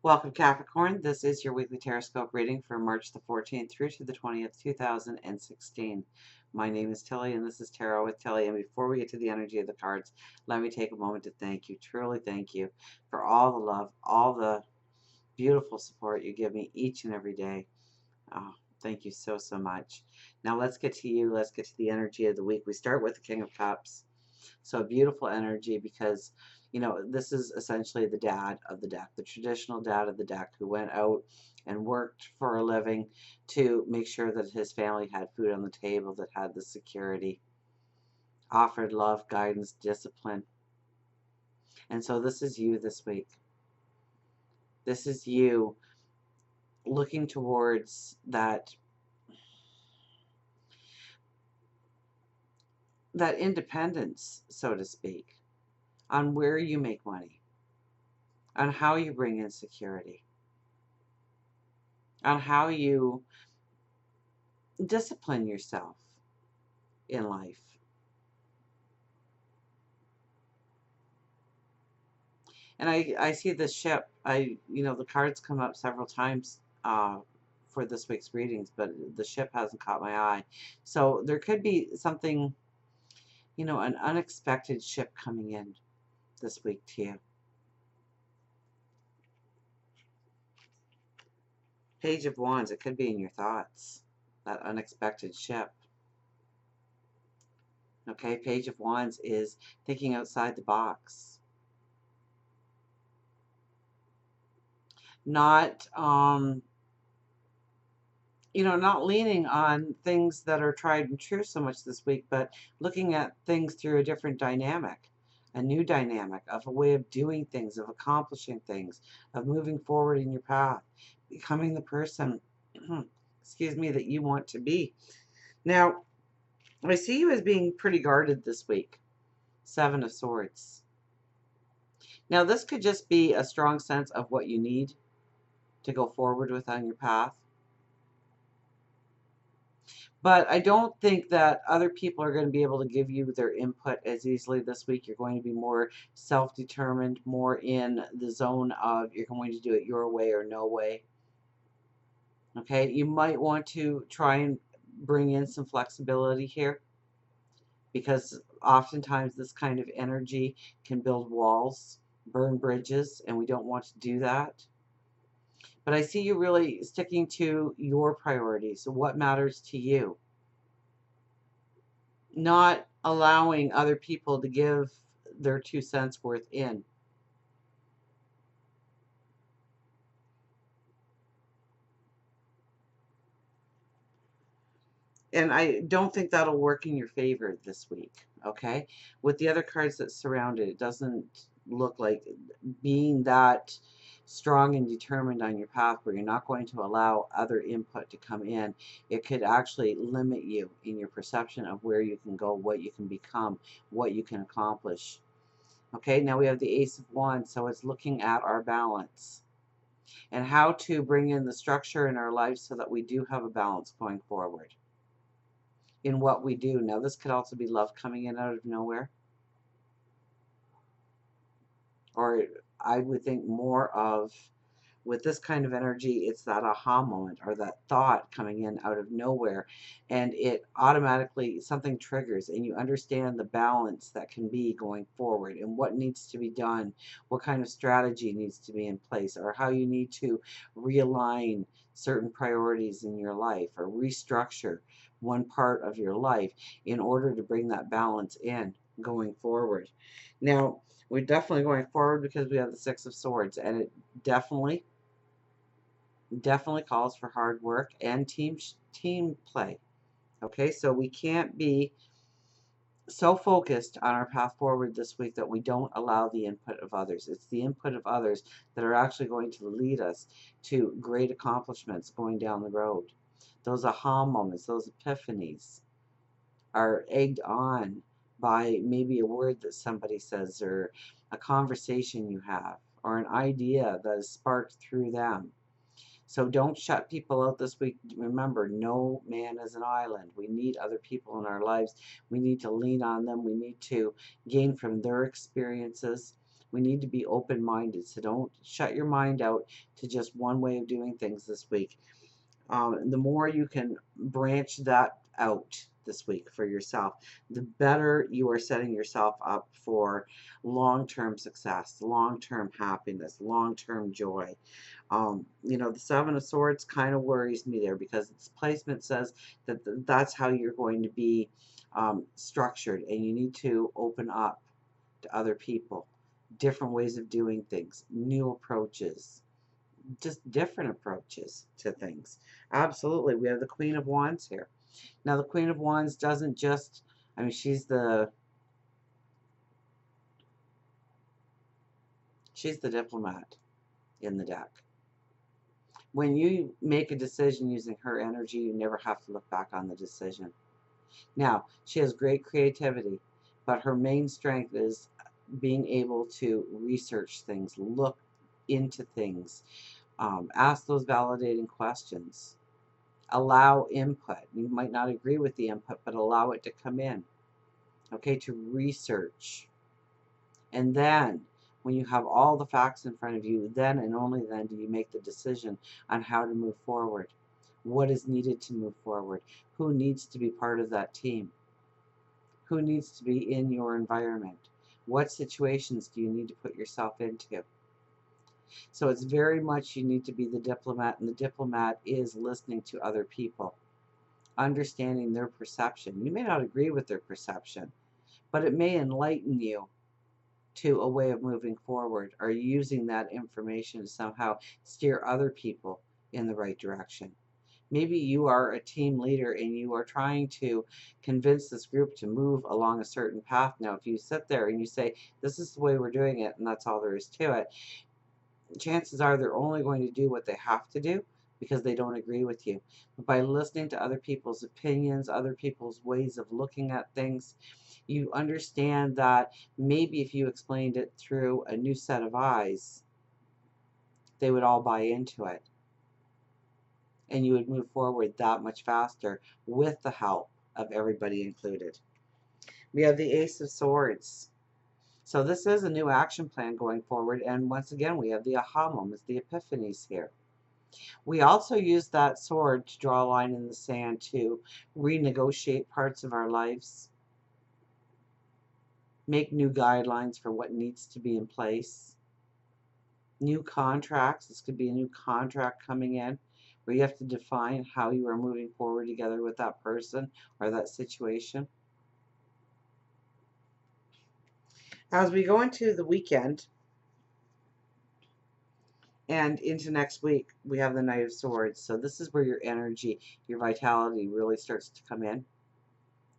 Welcome, Capricorn. This is your weekly Teroscope reading for March the 14th through to the 20th, 2016. My name is Tilly, and this is Tarot with Tilly. And before we get to the energy of the cards, let me take a moment to thank you, truly thank you, for all the love, all the beautiful support you give me each and every day. Oh, thank you so, so much. Now let's get to you. Let's get to the energy of the week. We start with the King of Cups. So a beautiful energy because, this is essentially the dad of the deck, the traditional dad of the deck who went out and worked for a living to make sure that his family had food on the table, that had the security, offered love, guidance, discipline. And so this is you this week. This is you looking towards that independence, so to speak, on where you make money, on how you bring in security, on how you discipline yourself in life. And I see the ship. The cards come up several times for this week's readings, but the ship hasn't caught my eye. So there could be something, an unexpected ship coming in this week to you. Page of Wands, it could be in your thoughts, that unexpected ship. Okay, Page of Wands is thinking outside the box. Not, not leaning on things that are tried and true so much this week, but looking at things through a different dynamic, a new dynamic of a way of doing things, of accomplishing things, of moving forward in your path, becoming the person, excuse me, that you want to be. Now, I see you as being pretty guarded this week. Seven of Swords. Now, this could just be a strong sense of what you need to go forward with on your path. But I don't think that other people are going to be able to give you their input as easily this week. You're going to be more self-determined, more in the zone of you're going to do it your way or no way. Okay, you might want to try and bring in some flexibility here, because oftentimes this kind of energy can build walls, burn bridges, and we don't want to do that. But I see you really sticking to your priorities, what matters to you. Not allowing other people to give their 2 cents worth in. And I don't think that'll work in your favor this week, okay? With the other cards that surround it, it doesn't look like being that strong and determined on your path where you're not going to allow other input to come in. It could actually limit you in your perception of where you can go, what you can become, what you can accomplish. Okay, now we have the Ace of Wands, so it's looking at our balance and how to bring in the structure in our lives so that we do have a balance going forward in what we do. Now, this could also be love coming in out of nowhere. Or I would think more of, with this kind of energy, it's that aha moment or that thought coming in out of nowhere. And it automatically, something triggers and you understand the balance that can be going forward and what needs to be done, what kind of strategy needs to be in place, or how you need to realign certain priorities in your life or restructure one part of your life in order to bring that balance in going forward. Now, we're definitely going forward because we have the Six of Swords, and it definitely calls for hard work and team play. Okay, so we can't be so focused on our path forward this week that we don't allow the input of others. It's the input of others that are actually going to lead us to great accomplishments going down the road. Those aha moments, those epiphanies are egged on by maybe a word that somebody says, or a conversation you have, or an idea that is sparked through them. So don't shut people out this week. Remember, no man is an island. We need other people in our lives. We need to lean on them. We need to gain from their experiences. We need to be open-minded. So don't shut your mind out to just one way of doing things this week. The more you can branch that out this week for yourself, the better you are setting yourself up for long-term success, long-term happiness, long-term joy. The Seven of Swords kind of worries me there because its placement says that that's how you're going to be structured, and you need to open up to other people, different ways of doing things, new approaches, just different approaches to things. Absolutely. We have the Queen of Wands here. Now, the Queen of Wands doesn't just, I mean, she's the diplomat in the deck. When you make a decision using her energy, you never have to look back on the decision. Now, she has great creativity, but her main strength is being able to research things, look into things, ask those validating questions, allow input. You might not agree with the input, but allow it to come in, okay, to research. And then, when you have all the facts in front of you, then and only then do you make the decision on how to move forward. What is needed to move forward? Who needs to be part of that team? Who needs to be in your environment? What situations do you need to put yourself into? So it's very much you need to be the diplomat, and the diplomat is listening to other people, understanding their perception. You may not agree with their perception, but it may enlighten you to a way of moving forward, or using that information to somehow steer other people in the right direction. Maybe you are a team leader and you are trying to convince this group to move along a certain path. Now, if you sit there and you say, this is the way we're doing it, and that's all there is to it, chances are they're only going to do what they have to do because they don't agree with you. But by listening to other people's opinions, other people's ways of looking at things, you understand that maybe if you explained it through a new set of eyes, they would all buy into it. And you would move forward that much faster with the help of everybody included. We have the Ace of Swords. So this is a new action plan going forward. And once again, we have the aha moments, the epiphanies here. We also use that sword to draw a line in the sand to renegotiate parts of our lives, make new guidelines for what needs to be in place, new contracts. This could be a new contract coming in where you have to define how you are moving forward together with that person or that situation. As we go into the weekend and into next week, we have the Knight of Swords. So this is where your energy, your vitality really starts to come in.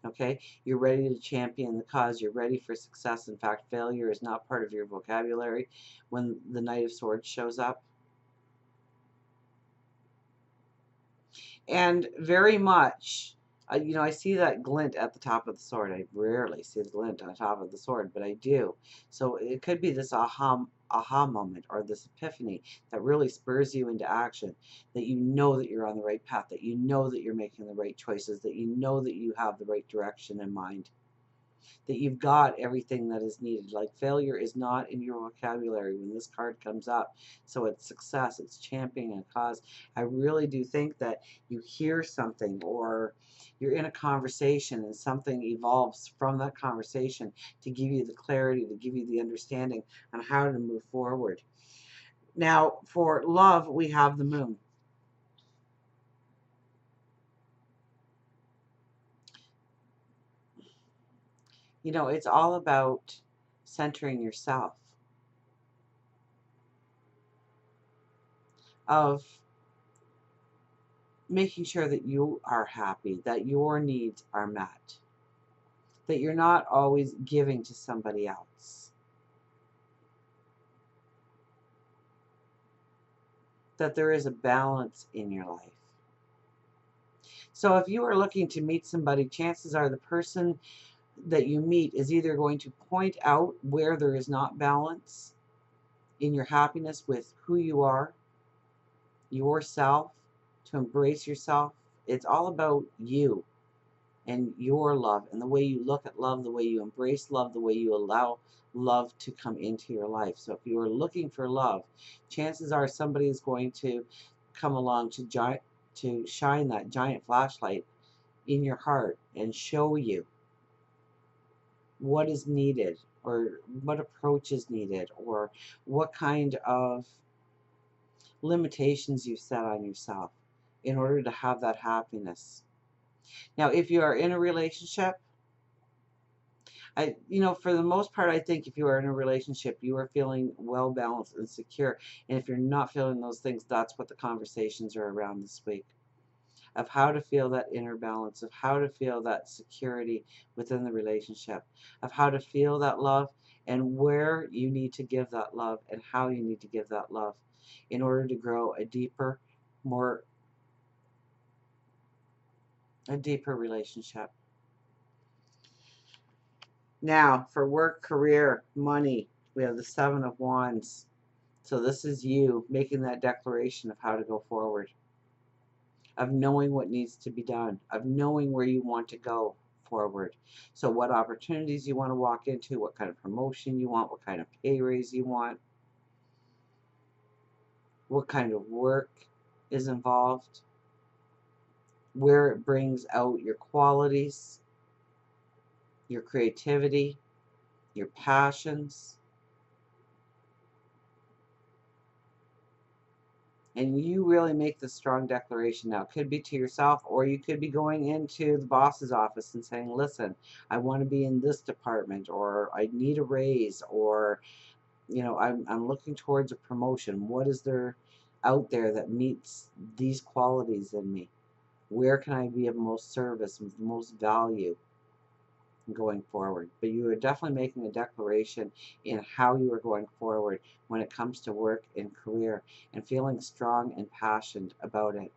Okay, you're ready to champion the cause. You're ready for success. In fact, failure is not part of your vocabulary when the Knight of Swords shows up. And very much, I see that glint at the top of the sword. I rarely see the glint on the top of the sword, but I do. So it could be this aha moment or this epiphany that really spurs you into action, that you know that you're on the right path, that you know that you're making the right choices, that you know that you have the right direction in mind, that you've got everything that is needed. Like, failure is not in your vocabulary when this card comes up. So it's success, it's championing a cause. I really do think that you hear something, or you're in a conversation and something evolves from that conversation to give you the clarity, to give you the understanding on how to move forward. Now, for love, we have the Moon. It's all about centering yourself, of making sure that you are happy, that your needs are met, that you're not always giving to somebody else, that there is a balance in your life. So if you are looking to meet somebody, chances are the person that you meet is either going to point out where there is not balance in your happiness with who you are, yourself, to embrace yourself. It's all about you. and your love, and the way you look at love, the way you embrace love, the way you allow love to come into your life. So if you are looking for love, chances are somebody is going to come along to shine that giant flashlight in your heart and show you what is needed, or what approach is needed, or what kind of limitations you set on yourself in order to have that happiness. Now, if you are in a relationship, for the most part, I think if you are in a relationship, you are feeling well balanced and secure. And if you're not feeling those things, that's what the conversations are around this week, of how to feel that inner balance, of how to feel that security within the relationship, of how to feel that love, and where you need to give that love and how you need to give that love in order to grow a deeper relationship. Now, for work, career, money, we have the Seven of Wands. So this is you making that declaration of how to go forward, of knowing what needs to be done, of knowing where you want to go forward. So what opportunities you want to walk into, what kind of promotion you want, what kind of pay raise you want, what kind of work is involved, where it brings out your qualities, your creativity, your passions. And you really make this strong declaration. Now, it could be to yourself, or you could be going into the boss's office and saying, listen, I want to be in this department, or I need a raise, or, I'm looking towards a promotion. What is there out there that meets these qualities in me? Where can I be of most service, with most value going forward? But you are definitely making a declaration in how you are going forward when it comes to work and career, and feeling strong and passionate about it.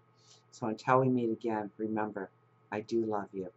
So until we meet again, remember, I do love you.